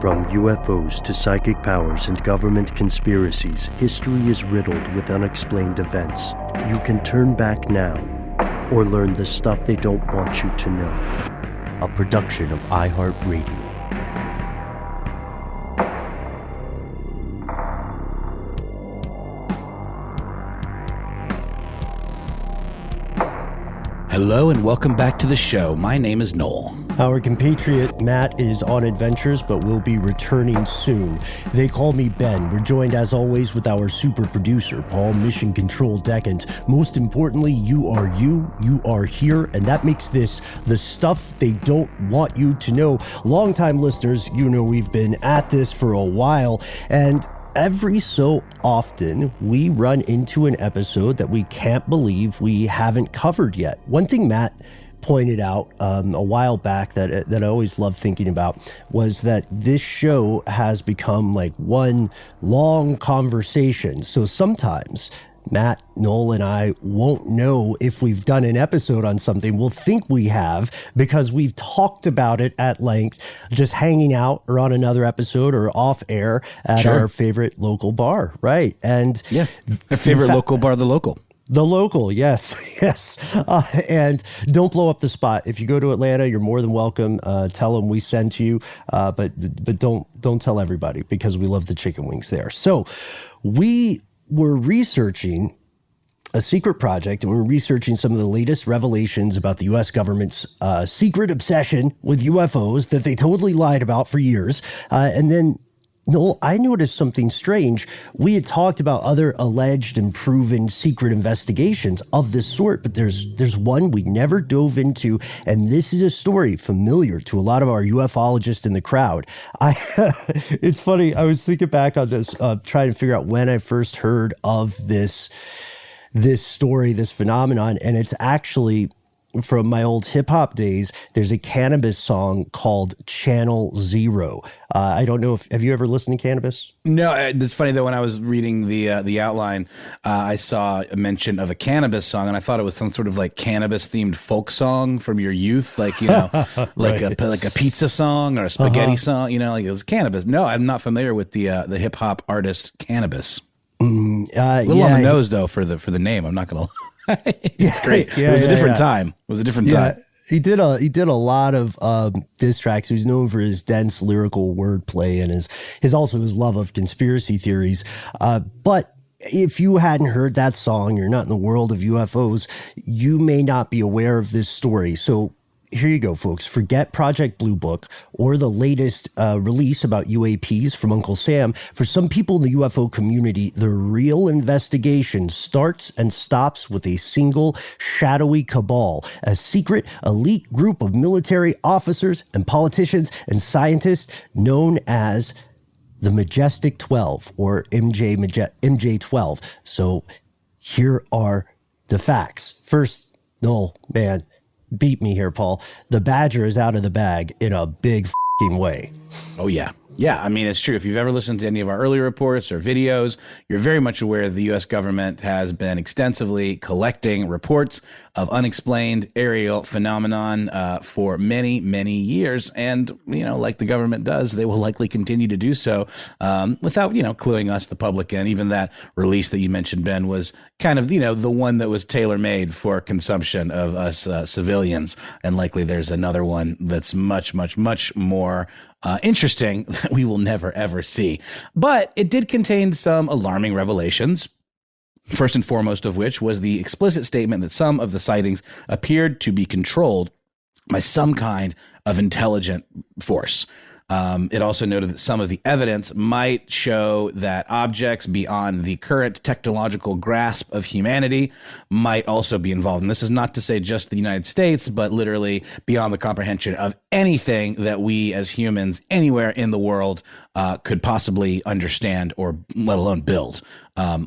From UFOs to psychic powers and government conspiracies, history is riddled with unexplained events. You can turn back now or learn the stuff they don't want you to know. A production of iHeartRadio. Hello and welcome back to the show. My name is Noel. Our compatriot Matt is on adventures, but will be returning soon. They call me Ben. We're joined as always with our super producer, Paul Mission Control Decant. Most importantly, you are here, and that makes this the stuff they don't want you to know. Longtime listeners, you know we've been at this for a while, and every so often, we run into an episode that we can't believe we haven't covered yet. One thing Matt pointed out a while back that I always love thinking about was that this show has become like one long conversation. So sometimes Matt, Noel, and I won't know if we've done an episode on something. We'll think we have because we've talked about it at length, just hanging out or on another episode or off air at our favorite local bar, right? And yeah, our favorite local bar, The Local. The Local, yes. And don't blow up the spot. If you go to Atlanta, you're more than welcome. Tell them we sent you, but don't tell everybody because we love the chicken wings there. So we were researching a secret project, and we were researching some of the latest revelations about the U.S. government's secret obsession with UFOs that they totally lied about for years. And then, Noel, I noticed something strange. We had talked about other alleged and proven secret investigations of this sort, but there's one we never dove into, and this is a story familiar to a lot of our UFOlogists in the crowd. It's funny, I was thinking back on this, trying to figure out when I first heard of this story, this phenomenon, and it's actually from my old hip-hop days. There's a cannabis song called Channel Zero. I don't know have you ever listened to Cannabis? No, it's funny that when I was reading the outline, I saw a mention of a cannabis song, and I thought it was some sort of like cannabis-themed folk song from your youth, like, you know, like a pizza song or a spaghetti song, you know, like it was cannabis. No, I'm not familiar with the hip-hop artist Cannabis. A little on the nose, though, for the name. I'm not going to it's great. It was a different time. It was a different time. He did a lot of diss tracks. He was known for his dense lyrical wordplay and his love of conspiracy theories. But if you hadn't heard that song, you're not in the world of UFOs, you may not be aware of this story. So here you go, folks. Forget Project Blue Book or the latest release about UAPs from Uncle Sam. For some people in the UFO community, the real investigation starts and stops with a single shadowy cabal, a secret elite group of military officers and politicians and scientists known as the Majestic 12 or MJ12. So here are the facts. First, Noel, man, beat me here, Paul. The Badger is out of the bag in a big f***ing way. Oh, yeah. Yeah, I mean, it's true. If you've ever listened to any of our earlier reports or videos, you're very much aware the U.S. government has been extensively collecting reports of unexplained aerial phenomenon for many, many years. And, you know, like the government does, they will likely continue to do so without, you know, cluing us, the public, in. Even that release that you mentioned, Ben, was kind of, you know, the one that was tailor-made for consumption of us civilians. And likely there's another one that's much, much, much more interesting that we will never, ever see. But it did contain some alarming revelations. First and foremost of which was the explicit statement that some of the sightings appeared to be controlled by some kind of intelligent force. It also noted that some of the evidence might show that objects beyond the current technological grasp of humanity might also be involved. And this is not to say just the United States, but literally beyond the comprehension of anything that we as humans anywhere in the world could possibly understand or let alone build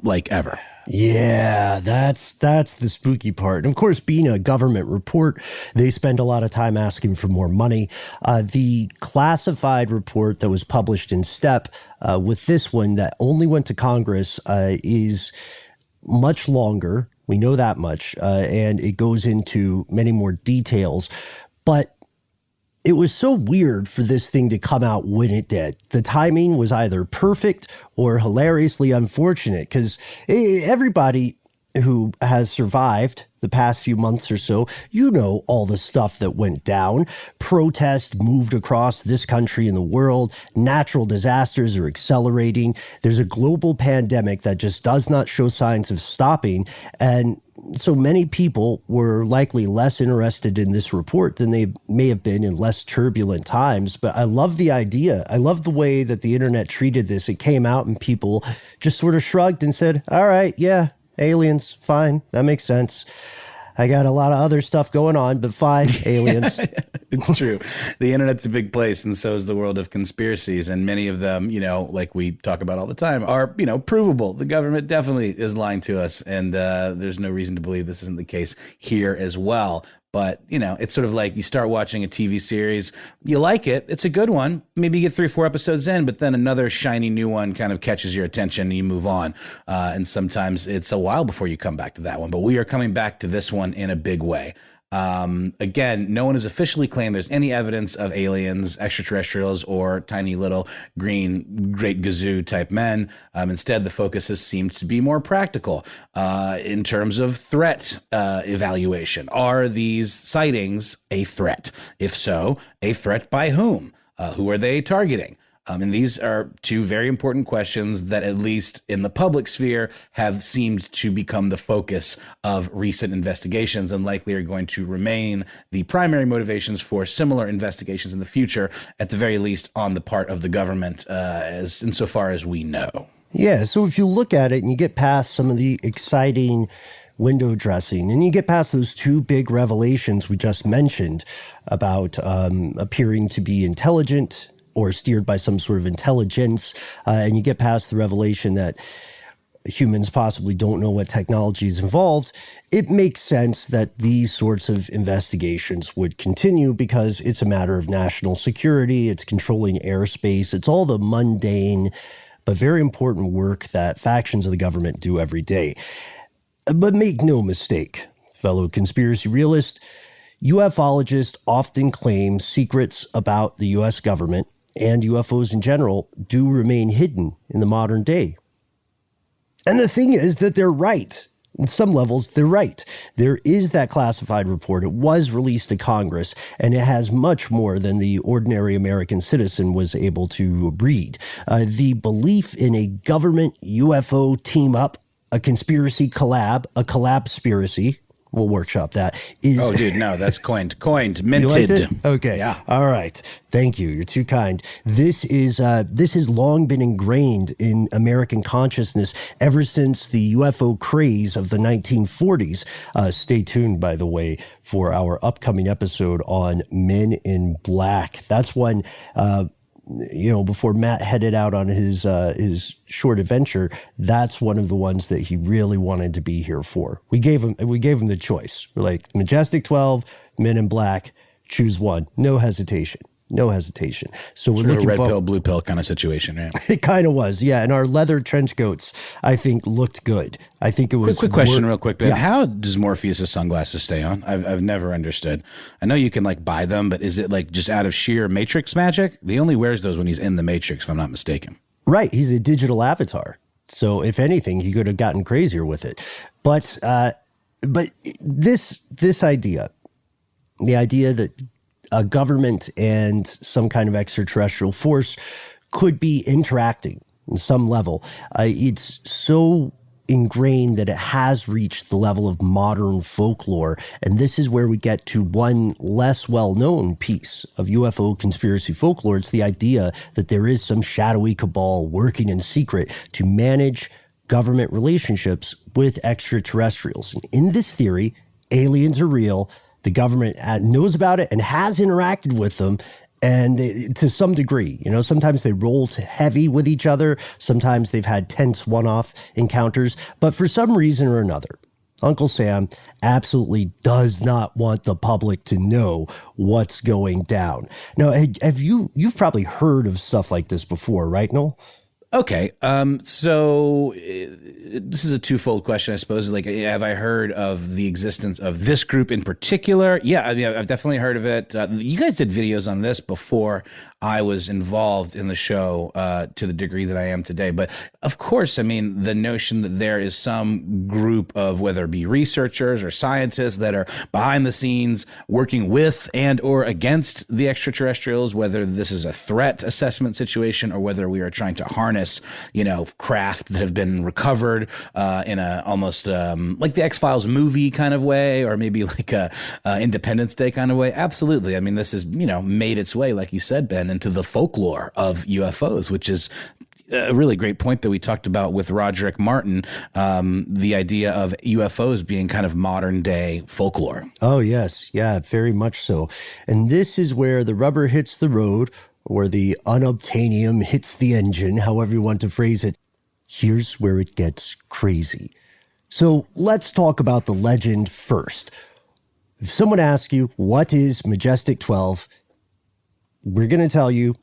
like ever. Yeah, that's the spooky part. And of course, being a government report, they spend a lot of time asking for more money. The classified report that was published in STEP with this one that only went to Congress is much longer. We know that much. And it goes into many more details. But it was so weird for this thing to come out when it did. The timing was either perfect or hilariously unfortunate, because everybody who has survived the past few months or so, you know all the stuff that went down. Protests moved across this country and the world. Natural disasters are accelerating. There's a global pandemic that just does not show signs of stopping. And so many people were likely less interested in this report than they may have been in less turbulent times. But I love the idea. I love the way that the internet treated this. It came out and people just sort of shrugged and said, all right, yeah, aliens, fine. That makes sense. I got a lot of other stuff going on, but fine, aliens. It's true. The internet's a big place, and so is the world of conspiracies. And many of them, like we talk about all the time, are, provable. The government definitely is lying to us, and there's no reason to believe this isn't the case here as well. But, it's sort of like you start watching a TV series, you like it, it's a good one, maybe you get 3 or 4 episodes in, but then another shiny new one kind of catches your attention and you move on. And sometimes it's a while before you come back to that one. But we are coming back to this one in a big way. Again, no one has officially claimed there's any evidence of aliens, extraterrestrials, or tiny little green great gazoo type men. Instead, the focus has seemed to be more practical in terms of threat evaluation. Are these sightings a threat? If so, a threat by whom? Who are they targeting? And these are 2 very important questions that, at least in the public sphere, have seemed to become the focus of recent investigations and likely are going to remain the primary motivations for similar investigations in the future, at the very least on the part of the government, as insofar as we know. Yeah, so if you look at it and you get past some of the exciting window dressing, and you get past those 2 big revelations we just mentioned about appearing to be intelligent or steered by some sort of intelligence, and you get past the revelation that humans possibly don't know what technology is involved, it makes sense that these sorts of investigations would continue because it's a matter of national security, it's controlling airspace, it's all the mundane but very important work that factions of the government do every day. But make no mistake, fellow conspiracy realists, UFOlogists often claim secrets about the U.S. government and UFOs in general do remain hidden in the modern day. And the thing is that they're right. In some levels, they're right. There is that classified report. It was released to Congress, and it has much more than the ordinary American citizen was able to read. The belief in a government UFO team-up, a conspiracy collab, a collabspiracy, we'll workshop that. Oh, dude, no, that's coined, minted. Okay. Yeah. All right. Thank you. You're too kind. This has long been ingrained in American consciousness ever since the UFO craze of the 1940s. Stay tuned, by the way, for our upcoming episode on Men in Black. That's when, before Matt headed out on his short adventure, that's one of the ones that he really wanted to be here for. We gave him the choice. We're like, Majestic 12, Men in Black, choose one. No hesitation. So we're looking a red pill, blue pill kind of situation, right? It kind of was, yeah. And our leather trench coats, I think, looked good. I think it was. Quick question, real quick, Ben. Yeah. How does Morpheus' sunglasses stay on? I've never understood. I know you can buy them, but is it just out of sheer Matrix magic? He only wears those when he's in the Matrix, if I'm not mistaken. Right, he's a digital avatar. So if anything, he could have gotten crazier with it. But this idea, the idea that a government and some kind of extraterrestrial force could be interacting in some level. It's so ingrained that it has reached the level of modern folklore. And this is where we get to one less well-known piece of UFO conspiracy folklore. It's the idea that there is some shadowy cabal working in secret to manage government relationships with extraterrestrials. And in this theory, aliens are real. The government knows about it and has interacted with them, and to some degree. Sometimes they roll heavy with each other. Sometimes they've had tense one-off encounters. But for some reason or another, Uncle Sam absolutely does not want the public to know what's going down. Now, you've probably heard of stuff like this before, right, Noel? Okay. So this is a twofold question, I suppose. Like, have I heard of the existence of this group in particular? Yeah, I mean, I've definitely heard of it. You guys did videos on this before I was involved in the show to the degree that I am today. But of course, I mean, the notion that there is some group of, whether it be researchers or scientists that are behind the scenes working with and or against the extraterrestrials, whether this is a threat assessment situation or whether we are trying to harness, craft that have been recovered in a almost like the X-Files movie kind of way, or maybe like a Independence Day kind of way. Absolutely. I mean, this has, made its way, like you said, Ben, into the folklore of UFOs, which is a really great point that we talked about with Roderick Martin, the idea of UFOs being kind of modern day folklore. Oh, yes. Yeah, very much so. And this is where the rubber hits the road, or the unobtainium hits the engine, however you want to phrase it. Here's where it gets crazy. So let's talk about the legend first. If someone asks you, what is Majestic 12? We're going to tell you,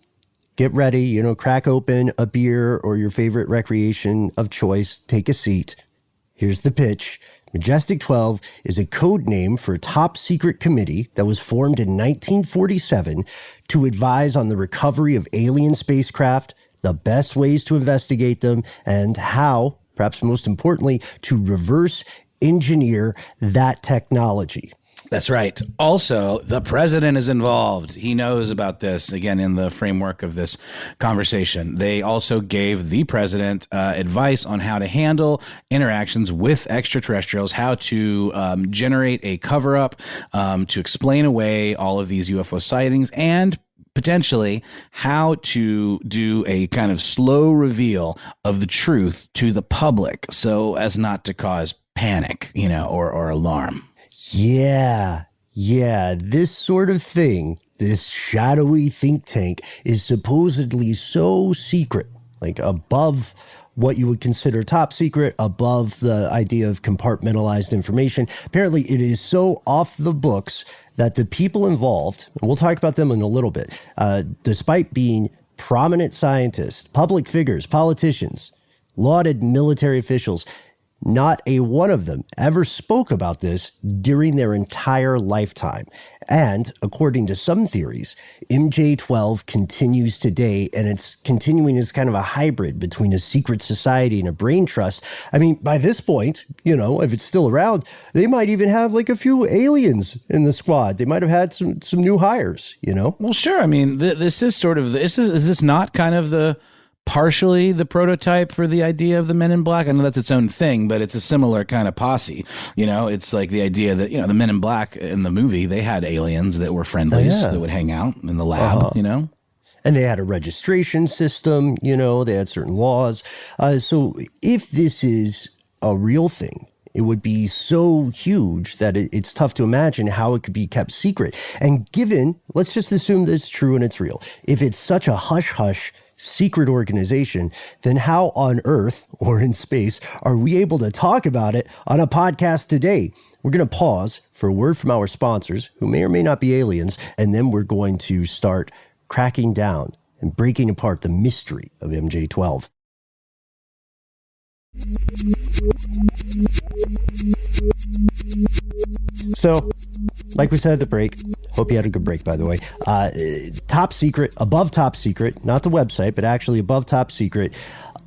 get ready, crack open a beer or your favorite recreation of choice, take a seat. Here's the pitch. Majestic 12 is a code name for a top secret committee that was formed in 1947 to advise on the recovery of alien spacecraft, the best ways to investigate them, and how, perhaps most importantly, to reverse engineer that technology. That's right. Also, the president is involved. He knows about this, again, in the framework of this conversation. They also gave the president advice on how to handle interactions with extraterrestrials, how to generate a cover-up, to explain away all of these UFO sightings, and potentially how to do a kind of slow reveal of the truth to the public so as not to cause panic, or alarm. Yeah, this sort of thing, this shadowy think tank, is supposedly so secret, like above what you would consider top secret, above the idea of compartmentalized information. Apparently, it is so off the books that the people involved, and we'll talk about them in a little bit, despite being prominent scientists, public figures, politicians, lauded military officials, not a one of them ever spoke about this during their entire lifetime. And according to some theories, MJ12 continues today, and it's continuing as kind of a hybrid between a secret society and a brain trust. I mean, by this point, if it's still around, they might even have like a few aliens in the squad. They might have had some new hires, Well, sure. I mean, this is sort of, is this not kind of partially the prototype for the idea of the Men in Black? I know that's its own thing, but it's a similar kind of posse. It's like the idea that, the Men in Black in the movie, they had aliens that were friendlies that would hang out in the lab, And they had a registration system, they had certain laws. So if this is a real thing, it would be so huge that it's tough to imagine how it could be kept secret. And given, let's just assume that it's true and it's real. If it's such a hush-hush secret organization, then how on earth or in space are we able to talk about it on a podcast today? We're going to pause for a word from our sponsors, who may or may not be aliens, and then we're going to start cracking down and breaking apart the mystery of MJ12. So, like we said at the break, hope you had a good break, by the way. Top secret, above top secret, not the website, but actually above top secret.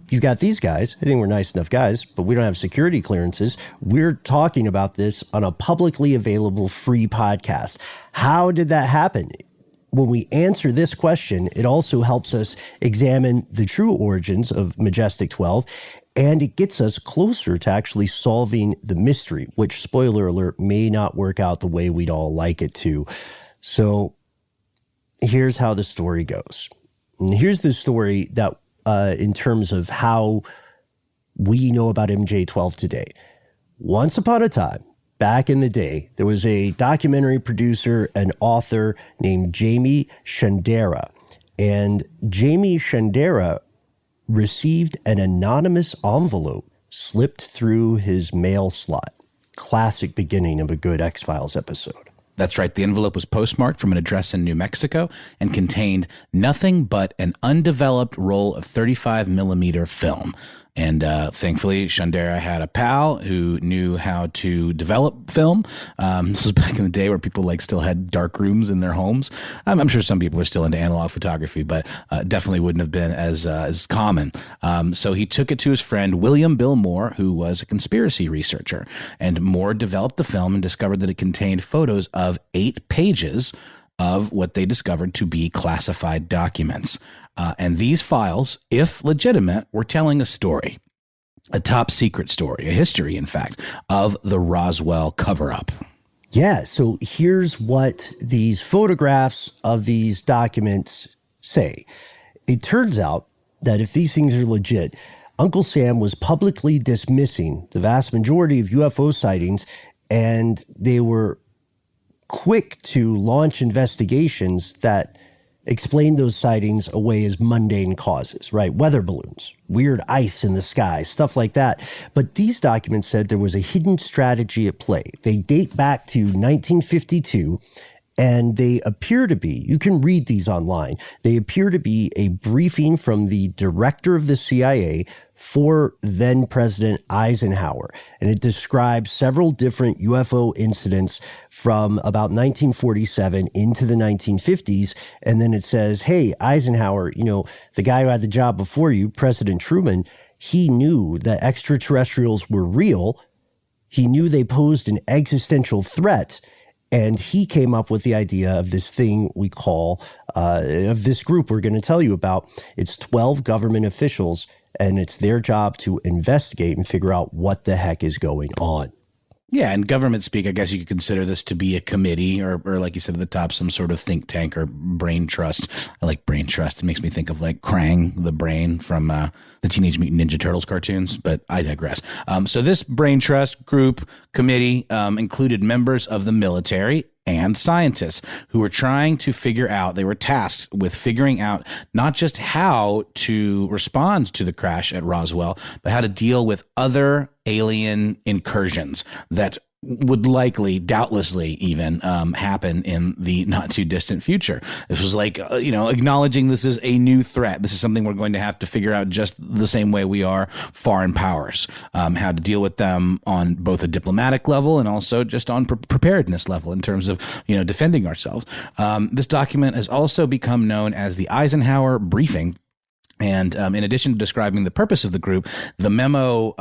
You got these guys. I think we're nice enough guys, but we don't have security clearances. We're talking about this on a publicly available free podcast. How did that happen? When we answer this question, it also helps us examine the true origins of Majestic 12, and it gets us closer to actually solving the mystery, which, spoiler alert, may not work out the way we'd all like it to. So here's how the story goes. And here's the story that, in terms of how we know about MJ12 today. Once upon a time, back in the day, there was a documentary producer and author named Jamie Shandera. And Jamie Shandera received an anonymous envelope slipped through his mail slot. Classic beginning of a good X-Files episode. That's right. The envelope was postmarked from an address in New Mexico and contained nothing but an undeveloped roll of 35 millimeter film. And thankfully, Shandera had a pal who knew how to develop film. This was back in the day where people still had dark rooms in their homes. I'm sure some people are still into analog photography, but definitely wouldn't have been as common. So he took it to his friend William Bill Moore, who was a conspiracy researcher. And Moore developed the film and discovered that it contained photos of 8 pages of what they discovered to be classified documents. And these files, if legitimate, were telling a story, a top secret story, a history, in fact, of the Roswell cover-up. Yeah, so here's what these photographs of these documents say. It turns out that if these things are legit, Uncle Sam was publicly dismissing the vast majority of UFO sightings, and they were quick to launch investigations that explained those sightings away as mundane causes, right? Weather balloons, weird ice in the sky, stuff like that. But these documents said there was a hidden strategy at play. They date back to 1952, and they appear to be, you can read these online, they appear to be a briefing from the director of the CIA for then President Eisenhower. And it describes several different UFO incidents from about 1947 into the 1950s. And then it says, hey, Eisenhower, the guy who had the job before you, President Truman, he knew that extraterrestrials were real. He knew they posed an existential threat. And he came up with the idea of this thing we call, of this group we're going to tell you about. It's 12 government officials, and it's their job to investigate and figure out what the heck is going on. Yeah, and government speak, I guess you could consider this to be a committee or like you said at the top, some sort of think tank or brain trust. I like brain trust. It makes me think of Krang, the brain from the Teenage Mutant Ninja Turtles cartoons, but I digress. So this brain trust group committee included members of the military and scientists who were trying to they were tasked with figuring out not just how to respond to the crash at Roswell, but how to deal with other alien incursions that would doubtlessly even happen in the not too distant future. This was acknowledging this is a new threat. This is something we're going to have to figure out just the same way we are foreign powers, how to deal with them on both a diplomatic level and also just on preparedness level in terms of, defending ourselves. This document has also become known as the Eisenhower Briefing. And in addition to describing the purpose of the group, the memo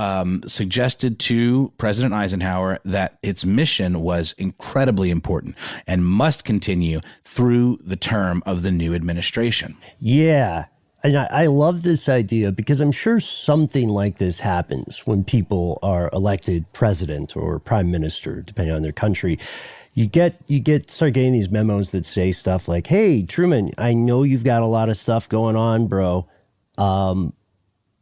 suggested to President Eisenhower that its mission was incredibly important and must continue through the term of the new administration. Yeah. And I love this idea because I'm sure something like this happens when people are elected president or prime minister, depending on their country. You start getting these memos that say stuff like, hey, Truman, I know you've got a lot of stuff going on, bro. Don't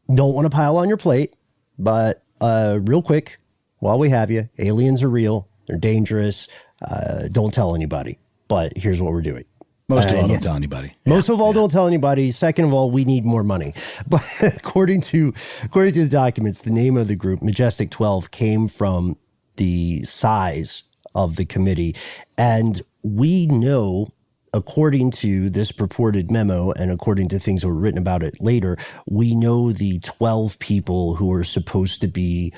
want to pile on your plate, but real quick, while we have you, aliens are real. They're dangerous. Don't tell anybody. But here's what we're doing. Most of all, don't tell anybody. Most of all, don't tell anybody. Second of all, we need more money. But according to the documents, the name of the group, Majestic 12, came from the size of the committee. And we know, according to this purported memo and according to things that were written about it later, we know the 12 people who are supposed to be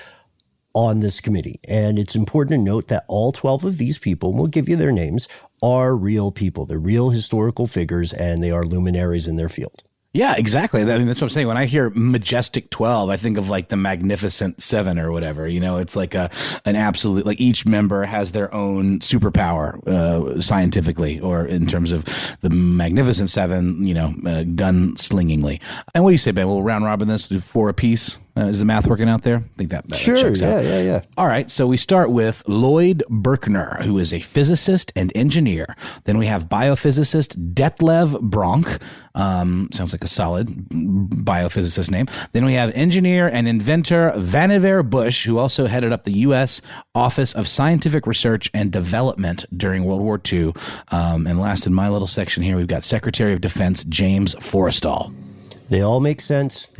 on this committee. And it's important to note that all 12 of these people, and we'll give you their names, are real people. They're real historical figures, and they are luminaries in their field. Yeah, exactly. I mean, that's what I'm saying. When I hear Majestic 12, I think of the Magnificent Seven or whatever. It's like an absolute, each member has their own superpower, scientifically, or in terms of the Magnificent Seven, gunslingingly. And what do you say, Ben? We'll round robin this to 4 apiece. Is the math working out there? I think that sure, checks out. Yeah. All right, so we start with Lloyd Berkner, who is a physicist and engineer. Then we have biophysicist Detlev Bronk. Sounds like a solid biophysicist name. Then we have engineer and inventor Vannevar Bush, who also headed up the U.S. Office of Scientific Research and Development during World War II. And last in my little section here, we've got Secretary of Defense James Forrestal. They all make sense.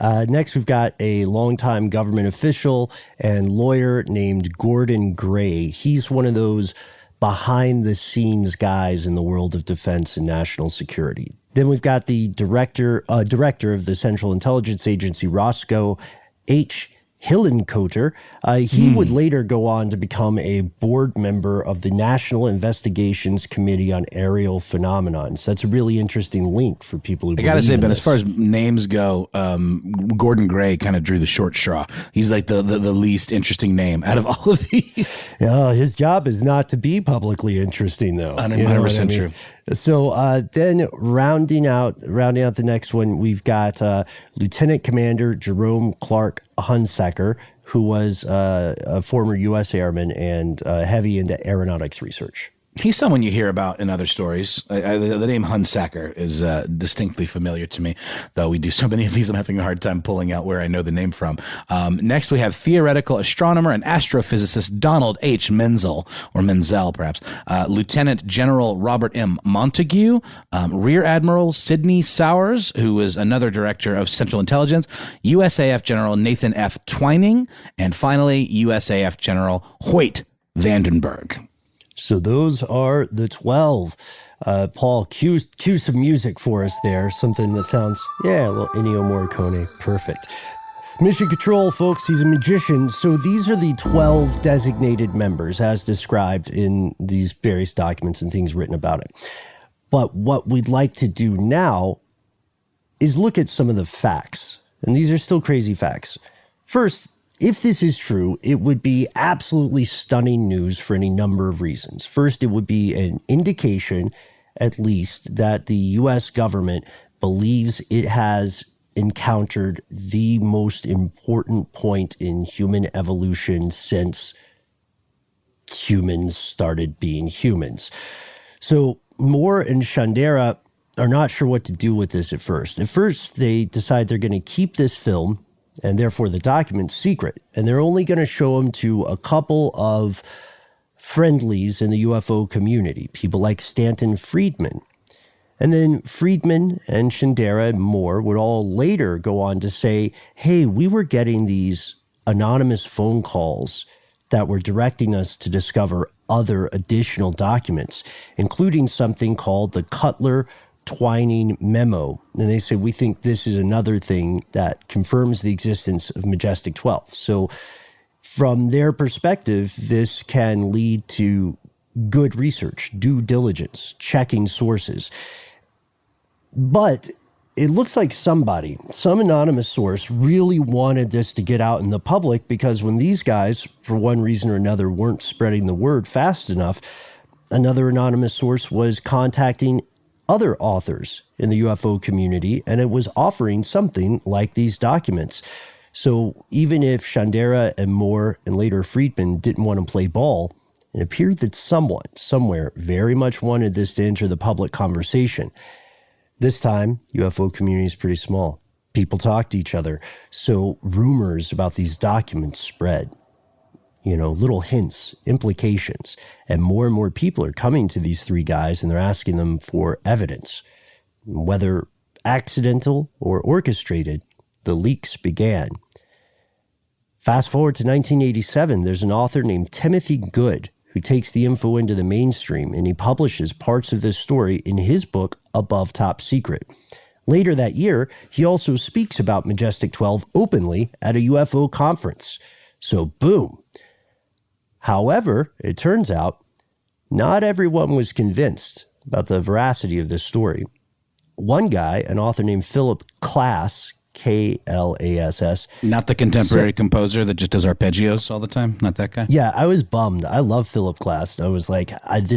Next, we've got a longtime government official and lawyer named Gordon Gray. He's one of those behind the scenes guys in the world of defense and national security. Then we've got the director of the Central Intelligence Agency, Roscoe H. Hillenkoetter. He would later go on to become a board member of the National Investigations Committee on Aerial Phenomena. So that's a really interesting link for people who I gotta say, Ben, this. as far as names go, Gordon Gray kind of drew the short straw. He's like the least interesting name out of all of these. His job is not to be publicly interesting, though. 100% true. So then rounding out the next one, we've got Lieutenant Commander Jerome Clark Hunsaker, who was a former U.S. airman and heavy into aeronautics research. He's someone you hear about in other stories. The name Hunsaker is distinctly familiar to me, though we do so many of these, I'm having a hard time pulling out where I know the name from. Next, we have theoretical astronomer and astrophysicist Donald H. Menzel, or Menzel perhaps, Lieutenant General Robert M. Montague, Rear Admiral Sidney Sowers, who was another director of Central Intelligence, USAF General Nathan F. Twining, and finally, USAF General Hoyt Vandenberg. So those are the 12. Paul, cue some music for us there. Something that sounds, a little Ennio Morricone. Perfect. Mission Control, folks, he's a magician. So these are the 12 designated members as described in these various documents and things written about it. But what we'd like to do now is look at some of the facts. And these are still crazy facts. First, if this is true, it would be absolutely stunning news for any number of reasons. First, it would be an indication, at least, that the U.S. government believes it has encountered the most important point in human evolution since humans started being humans. So Moore and Shandera are not sure what to do with this at first. At first, they decide they're going to keep this film and therefore the documents secret. And they're only going to show them to a couple of friendlies in the UFO community, people like Stanton Friedman. And then Friedman and Shandera and Moore would all later go on to say, hey, we were getting these anonymous phone calls that were directing us to discover other additional documents, including something called the Cutler Twining memo. And they say, we think this is another thing that confirms the existence of Majestic 12. So from their perspective, this can lead to good research, due diligence, checking sources. But it looks like some anonymous source really wanted this to get out in the public, because when these guys, for one reason or another, weren't spreading the word fast enough, another anonymous source was contacting other authors in the UFO community, and it was offering something like these documents. So even if Shandera and Moore and later Friedman didn't want to play ball, it appeared that someone, somewhere, very much wanted this to enter the public conversation. This time, UFO community is pretty small. People talk to each other, so rumors about these documents spread. Little hints, implications, and more people are coming to these three guys and they're asking them for evidence. Whether accidental or orchestrated, the leaks began. Fast forward to 1987, there's an author named Timothy Good who takes the info into the mainstream, and he publishes parts of this story in his book, Above Top Secret. Later that year, he also speaks about Majestic 12 openly at a UFO conference. So boom. However, it turns out not everyone was convinced about the veracity of this story. One guy, an author named Philip Klass, Klass. Not the contemporary composer that just does arpeggios all the time? Not that guy? Yeah, I was bummed. I love Philip Klass. I was like,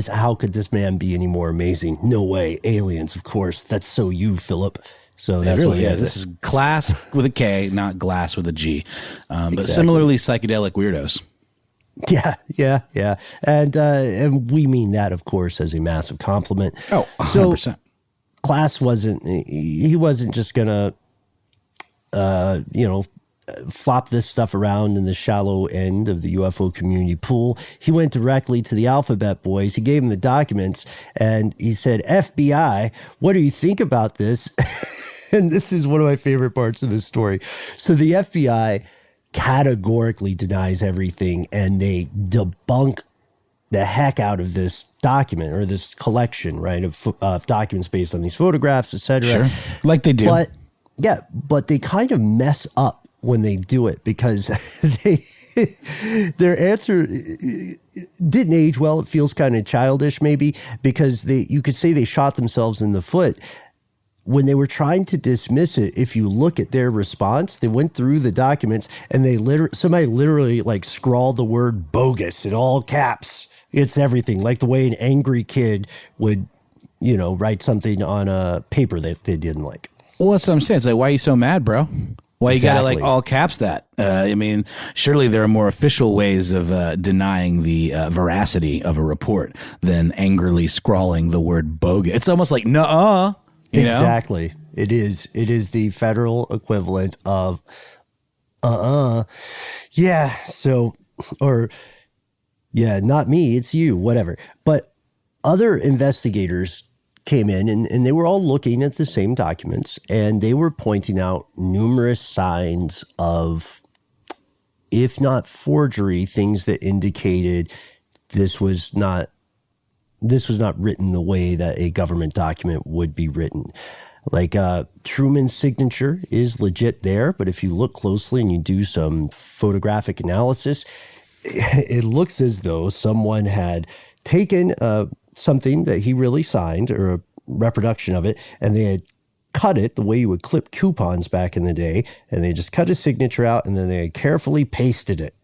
how could this man be any more amazing? No way. Aliens, of course. That's so you, Philip. So that's really is. This is class with a K, not glass with a G. But Exactly. Similarly psychedelic weirdos. Yeah. And we mean that, of course, as a massive compliment. Oh, 100%. So Klass wasn't just going to, flop this stuff around in the shallow end of the UFO community pool. He went directly to the Alphabet Boys. He gave them the documents and he said, FBI, what do you think about this? And this is one of my favorite parts of this story. So the FBI categorically denies everything, and they debunk the heck out of this document or this collection, right, of documents based on these photographs, etc. Sure, like they do. But they kind of mess up when they do it because their answer didn't age well. It feels kind of childish, maybe, because you could say they shot themselves in the foot. When they were trying to dismiss it, if you look at their response, they went through the documents and somebody literally like scrawled the word bogus in all caps. It's everything, like the way an angry kid would, write something on a paper that they didn't like. Well, that's what I'm saying. It's like, why are you so mad, bro? Why you gotta like all caps that? I mean, surely there are more official ways of denying the veracity of a report than angrily scrawling the word bogus. It's almost like, nuh-uh. Exactly. Know? It is the federal equivalent of yeah. So, not me, it's you, whatever. But other investigators came in and they were all looking at the same documents, and they were pointing out numerous signs of, if not forgery, things that indicated this was not written the way that a government document would be written. Like Truman's signature is legit there, but if you look closely and you do some photographic analysis, it looks as though someone had taken something that he really signed, or a reproduction of it, and they had cut it the way you would clip coupons back in the day, and they just cut his signature out, and then they had carefully pasted it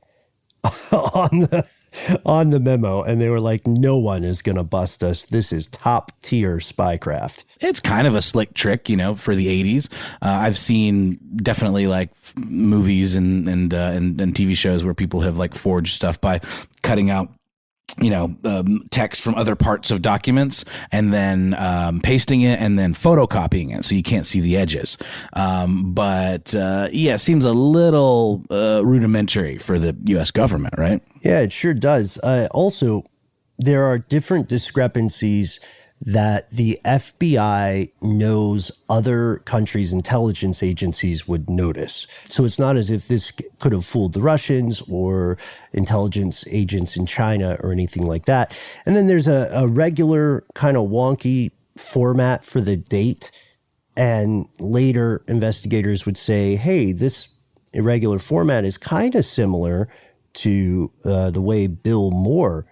on the memo, and they were like, no one is going to bust us. This is top tier spycraft. It's kind of a slick trick, for the 80s. I've seen definitely like movies and TV shows where people have like forged stuff by cutting out text from other parts of documents and then pasting it and then photocopying it so you can't see the edges. It seems a little rudimentary for the U.S. government, right? Yeah, it sure does. Also, there are different discrepancies that the FBI knows other countries' intelligence agencies would notice. So it's not as if this could have fooled the Russians or intelligence agents in China or anything like that. And then there's a regular kind of wonky format for the date. And later investigators would say, hey, this irregular format is kind of similar to the way Bill Moore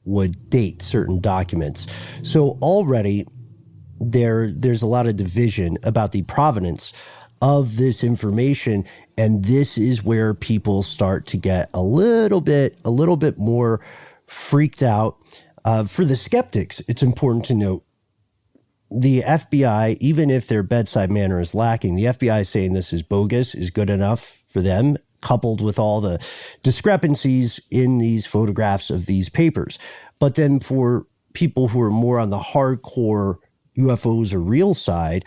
would date certain documents. So already there's a lot of division about the provenance of this information, and this is where people start to get a little bit more freaked out. For the skeptics, it's important to note the FBI, even if their bedside manner is lacking, the FBI saying this is bogus is good enough for them, coupled with all the discrepancies in these photographs of these papers. But then for people who are more on the hardcore UFOs are real side,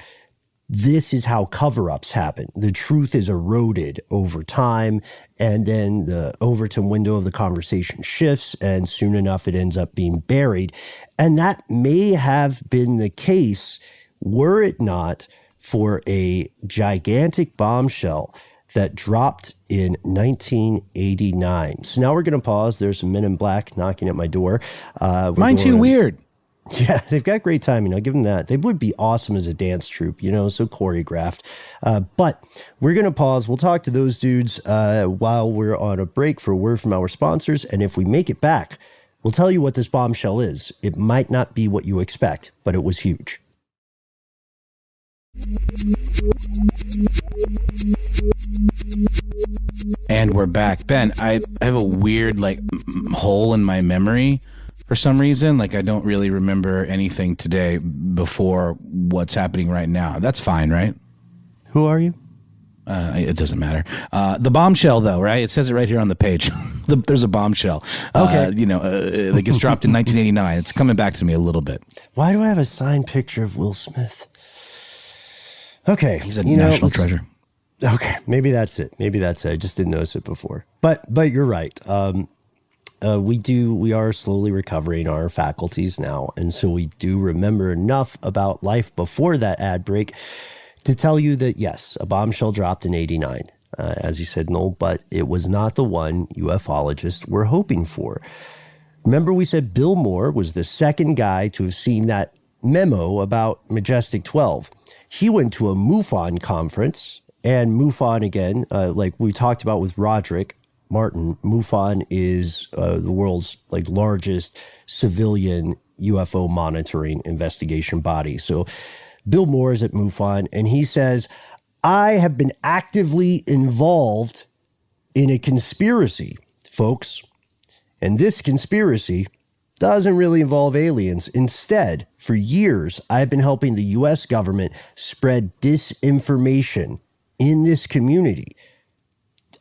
this is how cover-ups happen. The truth is eroded over time, and then the Overton window of the conversation shifts, and soon enough it ends up being buried. And that may have been the case were it not for a gigantic bombshell that dropped in 1989. So now we're going to pause. There's some men in black knocking at my door. Mine too weird. Yeah, they've got great timing. I'll give them that. They would be awesome as a dance troupe, so choreographed. But we're going to pause. We'll talk to those dudes while we're on a break for a word from our sponsors. And if we make it back, we'll tell you what this bombshell is. It might not be what you expect, but it was huge. And we're back. Ben, I have a weird hole in my memory for some reason. I don't really remember anything today before what's happening right now. That's fine, right? Who are you? It doesn't matter. The bombshell, though, right? It says it right here on the page. There's a bombshell. Okay. That gets dropped in 1989. It's coming back to me a little bit. Why do I have a signed picture of Will Smith? Okay. He's a national treasure. Okay. Maybe that's it. I just didn't notice it before. But you're right. We are slowly recovering our faculties now. And so we do remember enough about life before that ad break to tell you that, yes, a bombshell dropped in 89, as you said, Noel, but it was not the one ufologists were hoping for. Remember we said Bill Moore was the second guy to have seen that memo about Majestic 12. He went to a MUFON conference, and MUFON, again, like we talked about with Roderick Martin, MUFON is the world's largest civilian UFO monitoring investigation body. So Bill Moore is at MUFON, and he says, I have been actively involved in a conspiracy, folks. And this conspiracy doesn't really involve aliens. Instead, for years, I've been helping the U.S. government spread disinformation in this community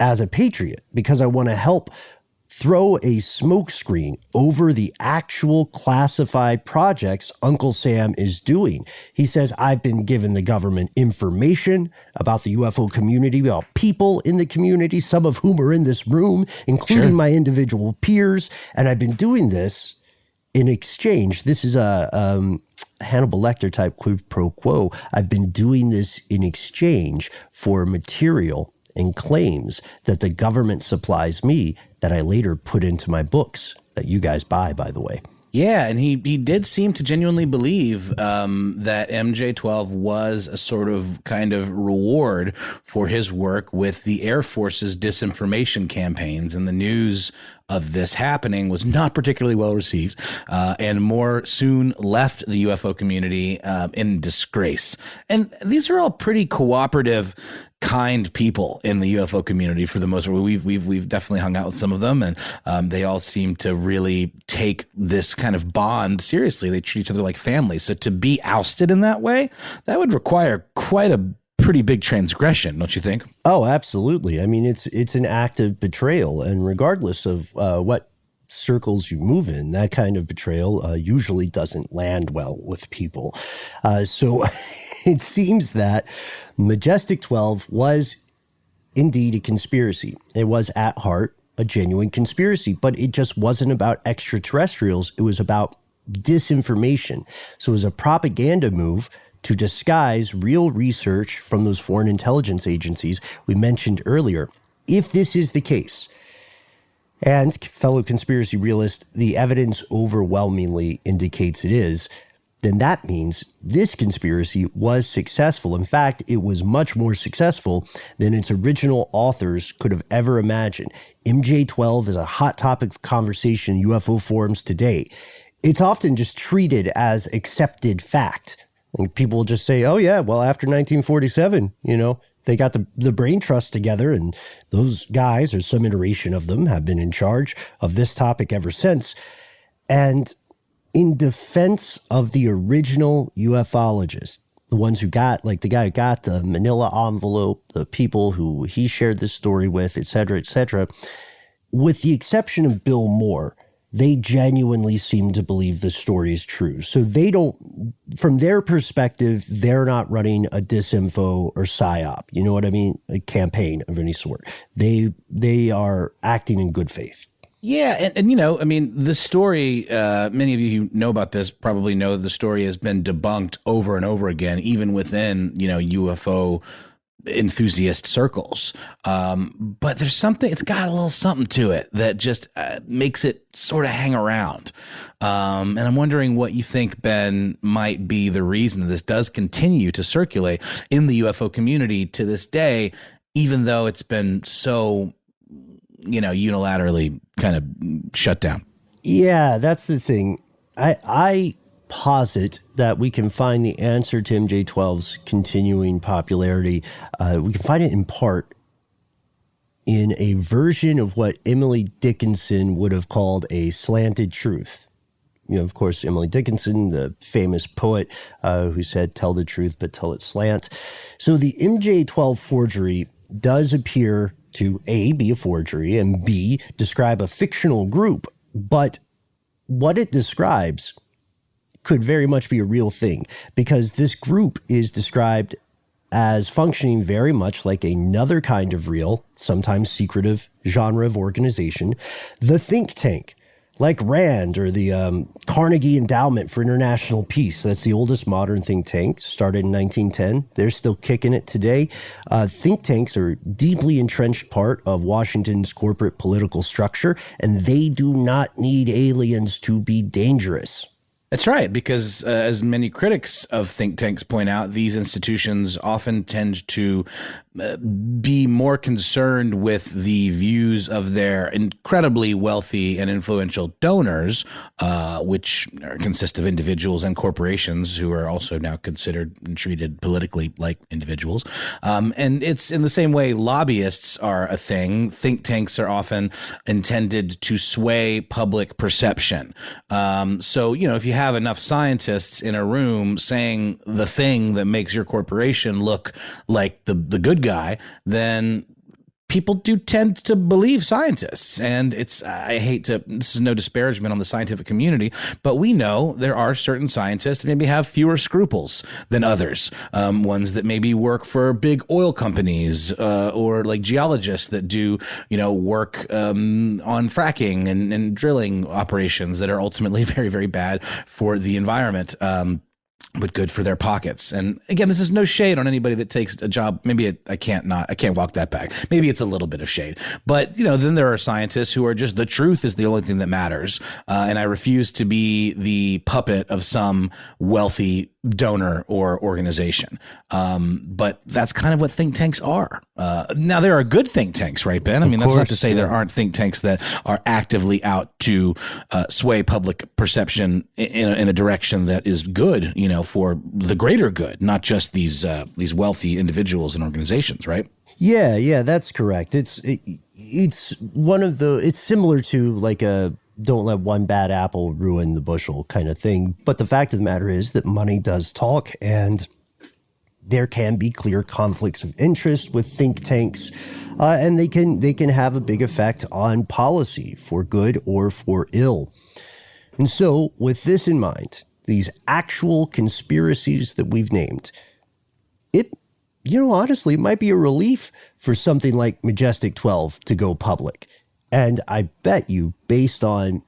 as a patriot, because I want to help throw a smokescreen over the actual classified projects Uncle Sam is doing. He says, I've been given the government information about the UFO community, about people in the community, some of whom are in this room, including my individual peers. And I've been doing this in exchange. This is a Hannibal Lecter type quid pro quo. I've been doing this in exchange for material and claims that the government supplies me that I later put into my books that you guys buy, by the way. Yeah, and he did seem to genuinely believe that MJ-12 was a sort of kind of reward for his work with the Air Force's disinformation campaigns, and the news of this happening was not particularly well received, and Moore soon left the UFO community in disgrace. And these are all pretty cooperative, kind people in the UFO community for the most part. We've definitely hung out with some of them, and they all seem to really take this kind of bond seriously. They treat each other like family. So to be ousted in that way, that would require quite a pretty big transgression, don't you think? Oh, absolutely. I mean, it's an act of betrayal, and regardless of what circles you move in, that kind of betrayal usually doesn't land well with people. So it seems that Majestic 12 was indeed a conspiracy. It was at heart a genuine conspiracy, but it just wasn't about extraterrestrials. It was about disinformation. So it was a propaganda move to disguise real research from those foreign intelligence agencies we mentioned earlier. If this is the case, and fellow conspiracy realist, the evidence overwhelmingly indicates it is, then that means this conspiracy was successful. In fact, it was much more successful than its original authors could have ever imagined. MJ-12 is a hot topic of conversation in UFO forums today. It's often just treated as accepted fact. And people will just say, oh yeah, well, after 1947, they got the brain trust together, and those guys, or some iteration of them, have been in charge of this topic ever since. And in defense of the original ufologists, the ones who got, the guy who got the manila envelope, the people who he shared this story with, et cetera, with the exception of Bill Moore, they genuinely seem to believe the story is true. So they don't, from their perspective, they're not running a disinfo or psyop, you know what I mean? A campaign of any sort. They are acting in good faith. Yeah, and the story, many of you who know about this probably know the story has been debunked over and over again, even within, UFO enthusiast circles. But there's something, it's got a little something to it that just makes it sort of hang around. And I'm wondering what you think, Ben, might be the reason that this does continue to circulate in the UFO community to this day, even though it's been so, unilaterally kind of shut down. Yeah, that's the thing. I posit that we can find the answer to MJ-12's continuing popularity. We can find it in part in a version of what Emily Dickinson would have called a slanted truth. Of course, Emily Dickinson, the famous poet who said, tell the truth, but tell it slant. So the MJ-12 forgery does appear to A, be a forgery, and B, describe a fictional group. But what it describes could very much be a real thing, because this group is described as functioning very much like another kind of real, sometimes secretive genre of organization, the think tank. like RAND or the Carnegie Endowment for International Peace. That's the oldest modern think tank, started in 1910. They're still kicking it today. Think tanks are a deeply entrenched part of Washington's corporate political structure, and they do not need aliens to be dangerous. That's right, because as many critics of think tanks point out, these institutions often tend to be more concerned with the views of their incredibly wealthy and influential donors, which consist of individuals and corporations who are also now considered and treated politically like individuals. And it's in the same way lobbyists are a thing. Think tanks are often intended to sway public perception. So, if you have enough scientists in a room saying the thing that makes your corporation look like the good guy, then people do tend to believe scientists. And this is no disparagement on the scientific community, but we know there are certain scientists that maybe have fewer scruples than others, ones that maybe work for big oil companies, or like geologists that do, work on fracking and drilling operations that are ultimately very, very bad for the environment. But good for their pockets. And again, this is no shade on anybody that takes a job. Maybe I can't walk that back. Maybe it's a little bit of shade, but then there are scientists who are just, the truth is the only thing that matters. And I refuse to be the puppet of some wealthy donor or organization. But that's kind of what think tanks are. Now there are good think tanks, right, Ben? I mean, that's not to say there aren't think tanks that are actively out to sway public perception in a direction that is good, for the greater good, not just these wealthy individuals and organizations, right? Yeah, that's correct. It's similar to like a don't let one bad apple ruin the bushel kind of thing. But the fact of the matter is that money does talk, and there can be clear conflicts of interest with think tanks, and they can have a big effect on policy for good or for ill. And so with this in mind, these actual conspiracies that we've named, honestly, it might be a relief for something like Majestic 12 to go public. And I bet you, based on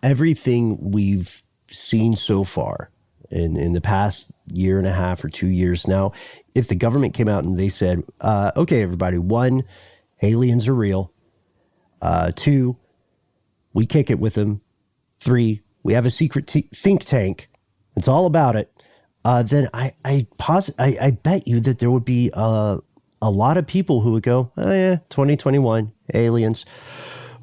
everything we've seen so far in the past year and a half or 2 years now, if the government came out and they said, okay, everybody, 1, aliens are real. 2, we kick it with them. 3, we have a secret think tank. It's all about it. Then I bet you that there would be a lot of people who would go, oh yeah, 2021 aliens.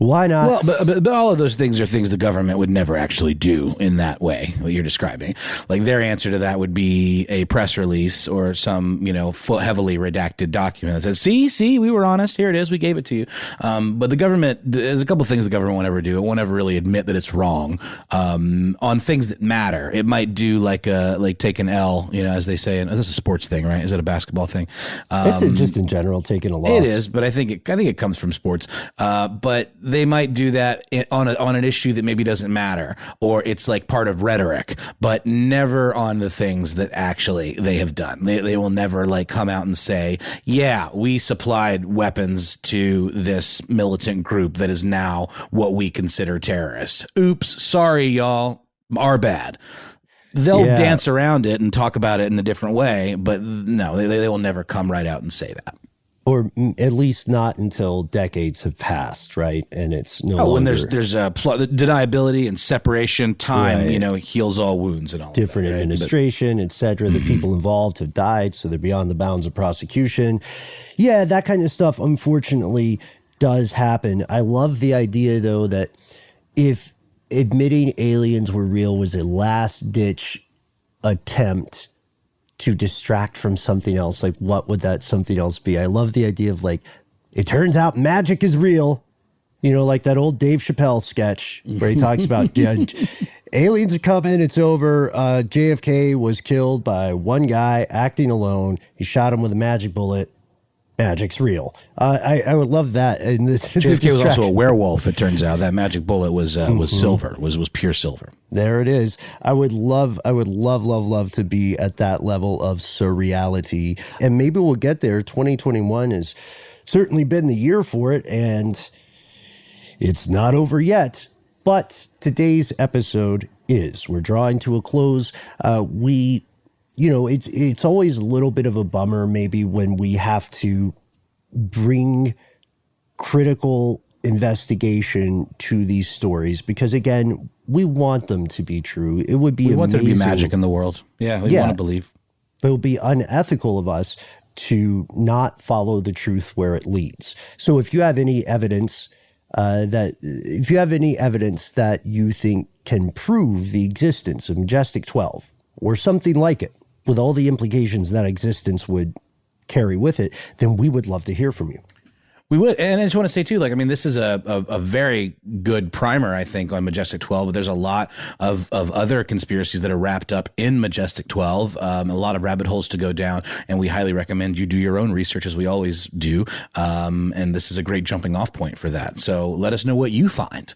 Why not? Well, but all of those things are things the government would never actually do in that way that you're describing. Like their answer to that would be a press release or some, heavily redacted document that says, see, we were honest. Here it is. We gave it to you. But the government, there's a couple of things the government won't ever do. It won't ever really admit that it's wrong on things that matter. It might do like take an L, as they say. And this is a sports thing, right? Is it a basketball thing? It's just in general taking a loss. It is, but I think it comes from sports. But they might do that on an issue that maybe doesn't matter, or it's like part of rhetoric, but never on the things that actually they have done. They will never like come out and say, yeah, we supplied weapons to this militant group that is now what we consider terrorists. Oops, sorry, y'all, our bad. They'll dance around it and talk about it in a different way, but no, they will never come right out and say that. Or at least not until decades have passed, right? And it's no longer... when there's deniability and separation, time, heals all wounds and all different of that, administration, et cetera. The people involved have died, so they're beyond the bounds of prosecution. Yeah, that kind of stuff, unfortunately, does happen. I love the idea, though, that if admitting aliens were real was a last-ditch attempt to distract from something else, like what would that something else be? I love the idea of like, it turns out magic is real, like that old Dave Chappelle sketch where he talks about aliens are coming, it's over. JFK was killed by one guy acting alone. He shot him with a magic bullet. Magic's real. I would love that. And JFK was also a werewolf. It turns out that magic bullet was silver. Was pure silver. There it is. I would love to be at that level of surreality, and maybe we'll get there. 2021 has certainly been the year for it, and it's not over yet. But today's episode we're drawing to a close. It's always a little bit of a bummer maybe when we have to bring critical investigation to these stories, because again, we want them to be true. It would be amazing. We want there to be magic in the world. Yeah, we want to believe. But it would be unethical of us to not follow the truth where it leads. So if you have any evidence that you think can prove the existence of Majestic 12 or something like it, with all the implications that existence would carry with it, then we would love to hear from you. We would. And I just want to say, too, this is a very good primer, I think, on Majestic 12. But there's a lot of other conspiracies that are wrapped up in Majestic 12, a lot of rabbit holes to go down. And we highly recommend you do your own research, as we always do. And this is a great jumping off point for that. So let us know what you find.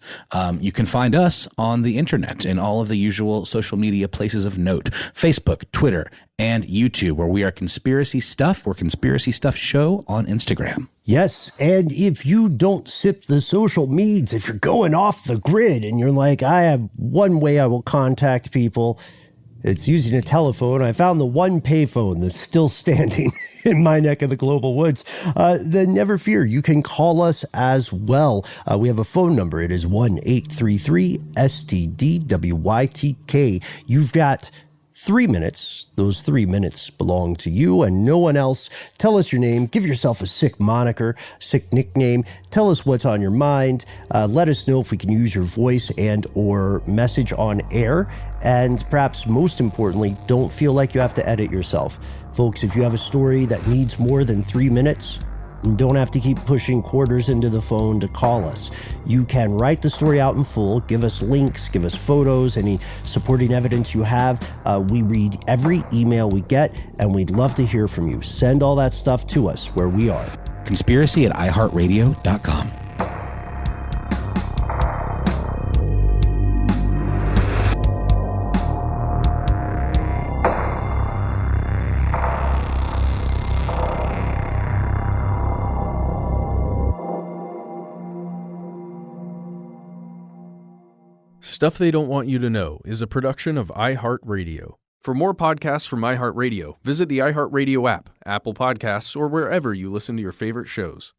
You can find us on the internet in all of the usual social media places of note: Facebook, Twitter, and YouTube, where we are Conspiracy Stuff. We're Conspiracy Stuff Show on Instagram. Yes, and if you don't sip the social meds, if you're going off the grid and you're like, I have one way I will contact people, it's using a telephone. I found the one payphone that's still standing in my neck of the global woods. Then never fear, you can call us as well. We have a phone number. It is 1-833-STDWYTK. You've got 3 minutes. Those 3 minutes belong to you and no one else. Tell us your name. Give yourself a sick moniker, sick nickname. Tell us what's on your mind. Let us know if we can use your voice and or message on air. And perhaps most importantly, don't feel like you have to edit yourself. Folks, if you have a story that needs more than 3 minutes, you don't have to keep pushing quarters into the phone to call us. You can write the story out in full, give us links, give us photos, any supporting evidence you have. We read every email we get, and we'd love to hear from you. Send all that stuff to us where we are. Conspiracy@iHeartRadio.com. Stuff They Don't Want You to Know is a production of iHeartRadio. For more podcasts from iHeartRadio, visit the iHeartRadio app, Apple Podcasts, or wherever you listen to your favorite shows.